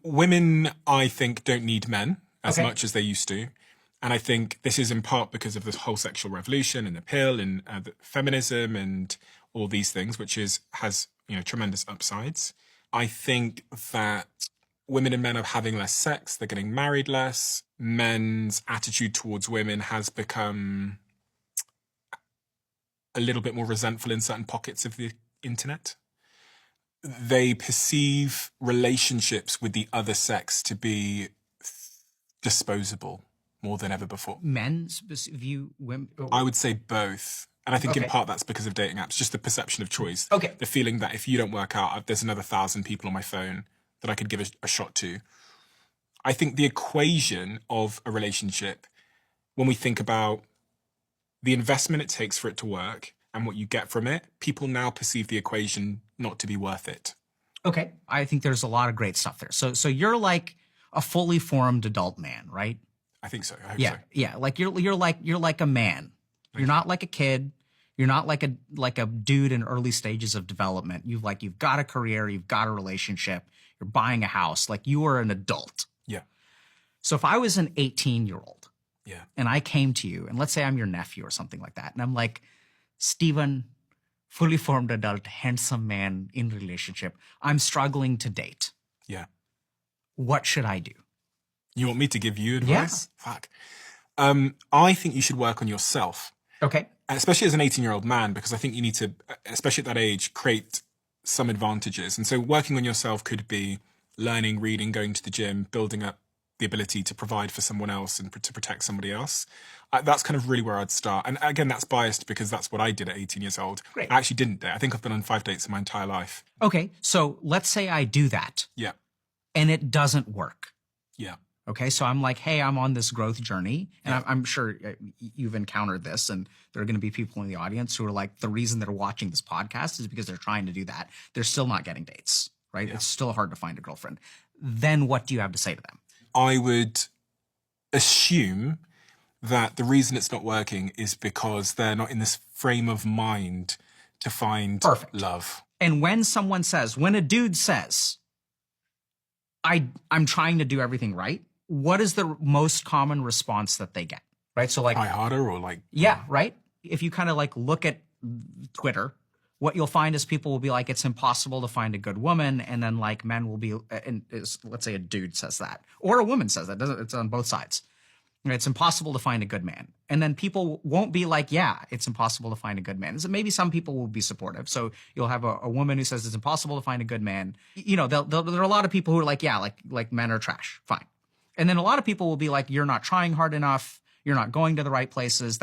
Women, I think, don't need men as Okay. much as they used to. And I think this is in part because of this whole sexual revolution and the pill and feminism and all these things, which has tremendous upsides. I think that women and men are having less sex, they're getting married less. Men's attitude towards women has become a little bit more resentful in certain pockets of the internet. They perceive relationships with the other sex to be disposable more than ever before. Men view women. I would say both. And I think in Okay. part that's because of dating apps, just the perception of choice. Okay. The feeling that if you don't work out, there's another 1,000 people on my phone that I could give a shot to. I think the equation of a relationship, when we think about the investment it takes for it to work and what you get from it, people now perceive the equation not to be worth it. Okay. I think there's a lot of great stuff there. So you're like a fully formed adult man, right? I think so. I hope Yeah. so. Yeah. Like you're like a man. You're not like a kid. You're not like a dude in early stages of development. You've got a career, you've got a relationship, you're buying a house, like you are an adult. Yeah. So if I was an 18-year-old Yeah. and I came to you and let's say I'm your nephew or something like that, and I'm like, Stephen, fully formed adult, handsome man in relationship, I'm struggling to date. Yeah. What should I do? You want me to give you advice? Yeah. Fuck. I think you should work on yourself. Okay. Especially as an 18-year-old man, because I think you need to, especially at that age, create some advantages. And so working on yourself could be learning, reading, going to the gym, building up the ability to provide for someone else and to protect somebody else. That's kind of really where I'd start. And again, that's biased because that's what I did at 18 years old. Great. I actually didn't date. I think I've been on 5 dates in my entire life. Okay. So let's say I do that. Yeah. And it doesn't work. Yeah. Okay, so I'm like, hey, I'm on this growth journey. And I'm sure you've encountered this. And there are going to be people in the audience who are like, the reason they're watching this podcast is because they're trying to do that. They're still not getting dates, right? Yeah. It's still hard to find a girlfriend. Then what do you have to say to them? I would assume that the reason it's not working is because they're not in this frame of mind to find love. And when a dude says, I'm trying to do everything right, what is the most common response that they get? Right? So like, try harder or like, yeah, right? If you kind of like look at Twitter, what you'll find is people will be like, it's impossible to find a good woman. And then like men will be, let's say a dude says that, or a woman says that. It's on both sides. It's impossible to find a good man. And then people won't be like, yeah, it's impossible to find a good man. So maybe some people will be supportive. So you'll have a woman who says it's impossible to find a good man. You know, there are a lot of people who are like, yeah, like men are trash. Fine. And then a lot of people will be like, you're not trying hard enough. You're not going to the right places.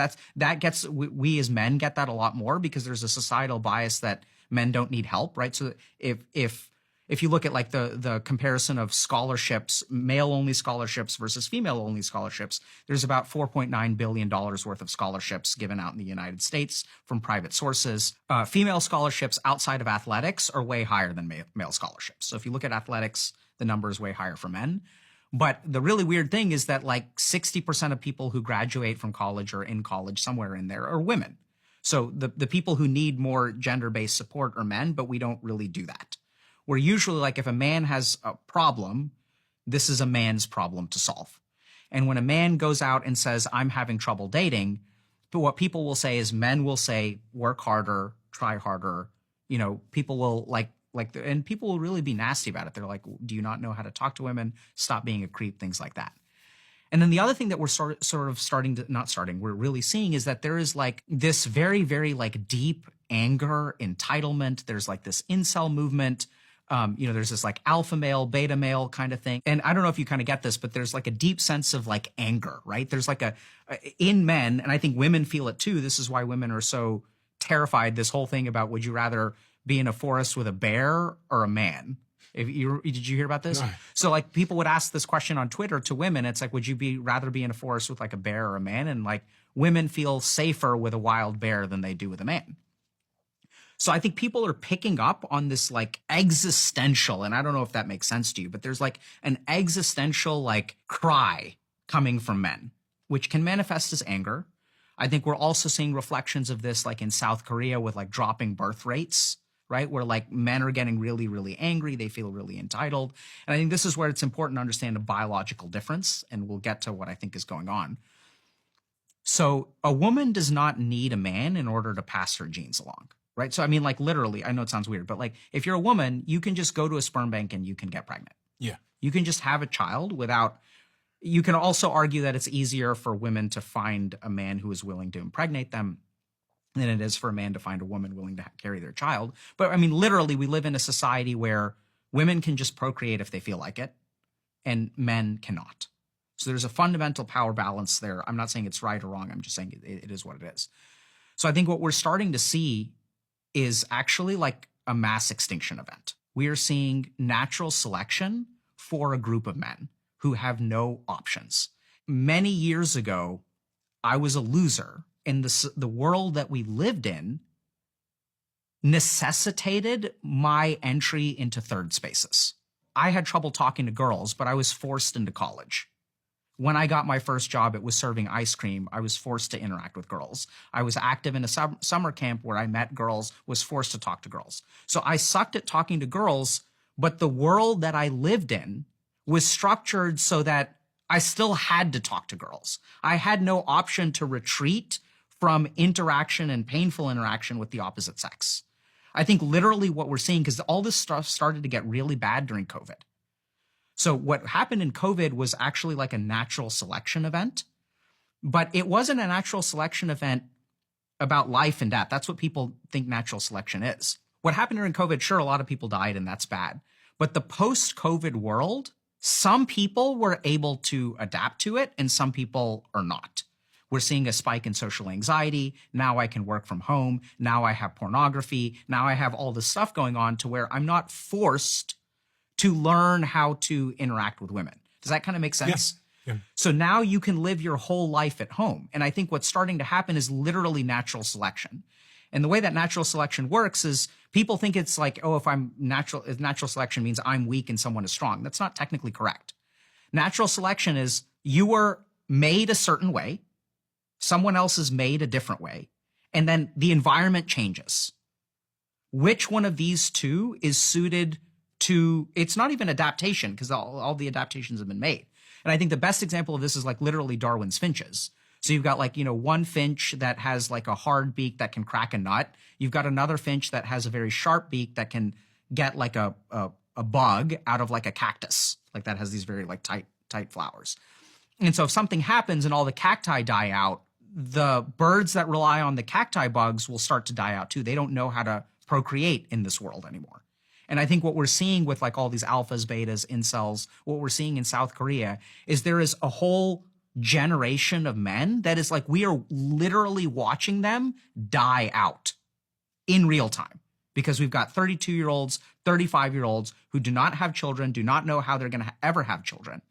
We as men get that a lot more because there's a societal bias that men don't need help, right? So if you look at like the comparison of scholarships, male-only scholarships versus female-only scholarships, there's about $4.9 billion worth of scholarships given out in the United States from private sources. Female scholarships outside of athletics are way higher than male scholarships. So if you look at athletics, the number is way higher for men. But the really weird thing is that like 60% of people who graduate from college or in college somewhere in there are women. So the people who need more gender-based support are men, but we don't really do that. We're usually like, if a man has a problem, this is a man's problem to solve. And when a man goes out and says, I'm having trouble dating, but what people will say is men will say, work harder, try harder. You know, people will and people will really be nasty about it. They're like, do you not know how to talk to women? Stop being a creep, things like that. And then the other thing that we're really seeing is that there is like this very, very like deep anger, entitlement. There's like this incel movement. There's this like alpha male, beta male kind of thing. And I don't know if you kind of get this, but there's like a deep sense of like anger, right? There's like in men, and I think women feel it too. This is why women are so terrified. This whole thing about, would you rather be in a forest with a bear or a man? Did you hear about this? No. So like people would ask this question on Twitter to women. It's like, would you rather be in a forest with like a bear or a man? And like women feel safer with a wild bear than they do with a man. So I think people are picking up on this like existential, and I don't know if that makes sense to you, but there's like an existential like cry coming from men, which can manifest as anger. I think we're also seeing reflections of this like in South Korea with like dropping birth rates. right? Where like men are getting really, really angry. They feel really entitled. And I think this is where it's important to understand a biological difference. And we'll get to what I think is going on. So a woman does not need a man in order to pass her genes along, right? So, I mean, like literally, I know it sounds weird, but like if you're a woman, you can just go to a sperm bank and you can get pregnant. Yeah. You can just have a child without, you can also argue that it's easier for women to find a man who is willing to impregnate them than it is for a man to find a woman willing to carry their child. But I mean, literally, we live in a society where women can just procreate if they feel like it, and men cannot. So there's a fundamental power balance there. I'm not saying it's right or wrong. I'm just saying it is what it is. So I think what we're starting to see is actually like a mass extinction event. We are seeing natural selection for a group of men who have no options. Many years ago, I was a loser, and the world that we lived in necessitated my entry into third spaces. I had trouble talking to girls, but I was forced into college. When I got my first job, it was serving ice cream. I was forced to interact with girls. I was active in a summer camp where I met girls, was forced to talk to girls. So I sucked at talking to girls, but the world that I lived in was structured so that I still had to talk to girls. I had no option to retreat from interaction and painful interaction with the opposite sex. I think literally what we're seeing, because all this stuff started to get really bad during COVID. So what happened in COVID was actually like a natural selection event, but it wasn't a natural selection event about life and death. That's what people think natural selection is. What happened during COVID, sure, a lot of people died and that's bad. But the post-COVID world, some people were able to adapt to it and some people are not. We're seeing a spike in social anxiety. Now I can work from home. Now I have pornography. Now I have all this stuff going on to where I'm not forced to learn how to interact with women. Does that kind of make sense? Yes. Yeah. So now you can live your whole life at home. And I think what's starting to happen is literally natural selection. And the way that natural selection works is people think it's like, oh, if natural selection means I'm weak and someone is strong. That's not technically correct. Natural selection is you were made a certain way, someone else is made a different way, and then the environment changes. Which one of these two is suited to, it's not even adaptation because all the adaptations have been made. And I think the best example of this is like literally Darwin's finches. So you've got like, one finch that has like a hard beak that can crack a nut. You've got another finch that has a very sharp beak that can get like a bug out of like a cactus, like that has these very like tight flowers. And so if something happens and all the cacti die out, the birds that rely on the cacti bugs will start to die out too. They don't know how to procreate in this world anymore. And I think what we're seeing with like all these alphas, betas, incels, what we're seeing in South Korea is there is a whole generation of men that is like, we are literally watching them die out in real time because we've got 32-year-olds, 35-year-olds who do not have children, do not know how they're going to ever have children.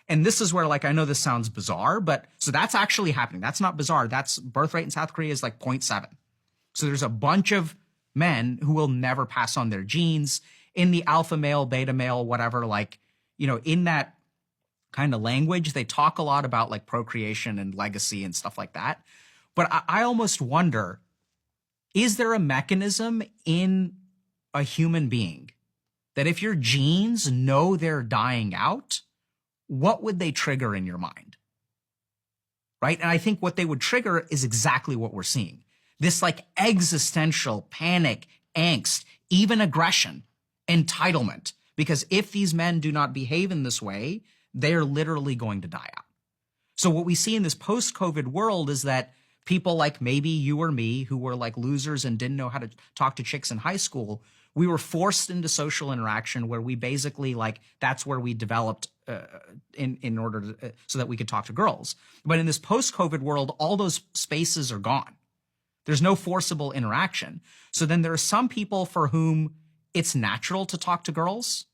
And this is where, like, I know this sounds bizarre, but so that's actually happening. That's not bizarre. That's birth rate in South Korea is like 0.7. So there's a bunch of men who will never pass on their genes in the alpha male, beta male, whatever, like, in that kind of language, they talk a lot about like procreation and legacy and stuff like that. But I almost wonder, is there a mechanism in a human being that if your genes know they're dying out, what would they trigger in your mind? Right? And I think what they would trigger is exactly what we're seeing. This like existential panic, angst, even aggression, entitlement. Because if these men do not behave in this way, they're literally going to die out. So what we see in this post-COVID world is that people like maybe you or me who were like losers and didn't know how to talk to chicks in high school, we were forced into social interaction where we basically like, that's where we developed in order to, so that we could talk to girls. But in this post-COVID world, all those spaces are gone. There's no forcible interaction. So then there are some people for whom it's natural to talk to girls.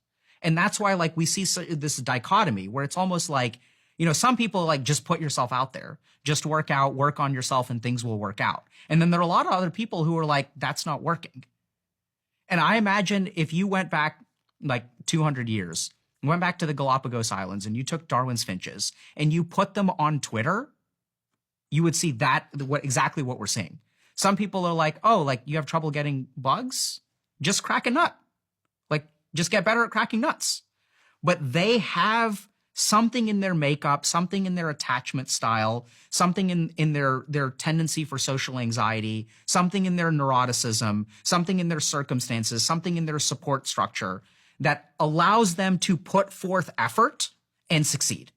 And that's why like we see this dichotomy where it's almost like, some people like just put yourself out there, just work on yourself and things will work out. And then there are a lot of other people who are like, that's not working. And I imagine if you went back like 200 years, went back to the Galapagos Islands and you took Darwin's finches and you put them on Twitter, you would see exactly what we're seeing. Some people are like, oh, like you have trouble getting bugs? just crack a nut. Like, just get better at cracking nuts. But they have something in their makeup, something in their attachment style, something in their tendency for social anxiety, something in their neuroticism, something in their circumstances, something in their support structure that allows them to put forth effort and succeed.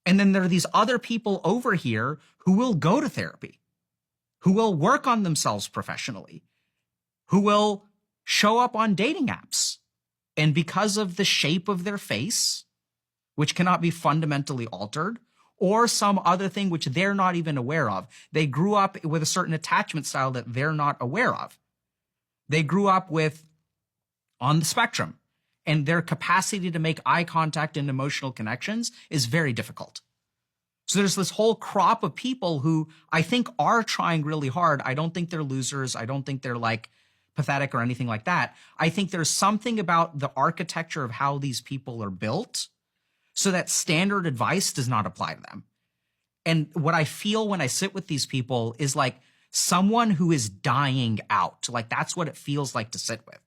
And then there are these other people over here who will go to therapy, who will work on themselves professionally, who will show up on dating apps. And because of the shape of their face, which cannot be fundamentally altered, or some other thing which they're not even aware of, they grew up with a certain attachment style that they're not aware of. They grew up with on the spectrum, and their capacity to make eye contact and emotional connections is very difficult. So there's this whole crop of people who I think are trying really hard. I don't think they're losers. I don't think they're like pathetic or anything like that. I think there's something about the architecture of how these people are built so that standard advice does not apply to them. And what I feel when I sit with these people is like someone who is dying out. Like that's what it feels like to sit with.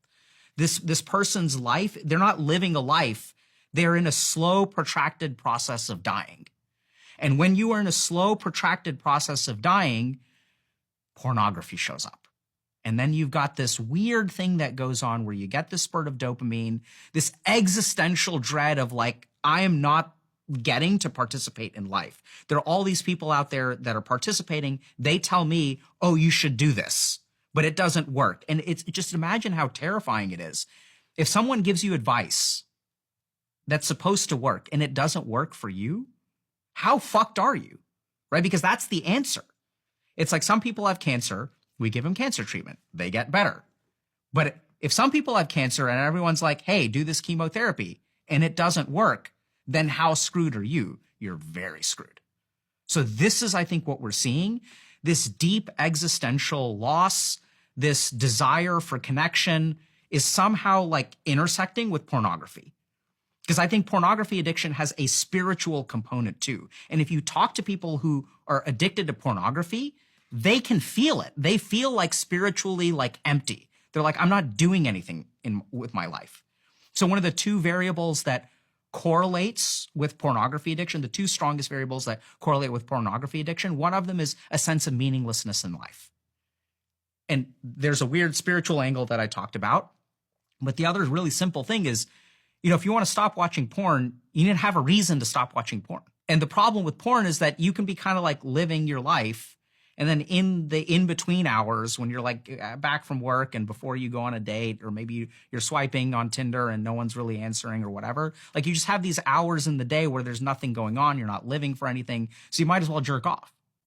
This person's life, they're not living a life. They're in a slow, protracted process of dying. And when you are in a slow, protracted process of dying, pornography shows up. And then you've got this weird thing that goes on where you get this spurt of dopamine, this existential dread of like, I am not getting to participate in life. There are all these people out there that are participating. They tell me, oh, you should do this, but it doesn't work. And it's just imagine how terrifying it is. If someone gives you advice that's supposed to work and it doesn't work for you, how fucked are you? Right? Because that's the answer. It's like some people have cancer. We give them cancer treatment. They get better. But if some people have cancer and everyone's like, hey, do this chemotherapy and it doesn't work, then how screwed are you? You're very screwed. So this is, I think, what we're seeing. This deep existential loss, this desire for connection is somehow like intersecting with pornography. Because I think pornography addiction has a spiritual component too. And if you talk to people who are addicted to pornography, they can feel it. They feel like spiritually like empty. They're like, I'm not doing anything with my life. So one of the two variables that correlates with pornography addiction, the two strongest variables that correlate with pornography addiction, one of them is a sense of meaninglessness in life. And there's a weird spiritual angle that I talked about. But the other really simple thing is, you know, if you want to stop watching porn, you need to have a reason to stop watching porn. And the problem with porn is that you can be kind of like living your life. And then in the in-between hours, when you're like back from work and before you go on a date, or maybe you're swiping on Tinder and no one's really answering or whatever, like you just have these hours in the day where there's nothing going on. You're not living for anything. So you might as well jerk off.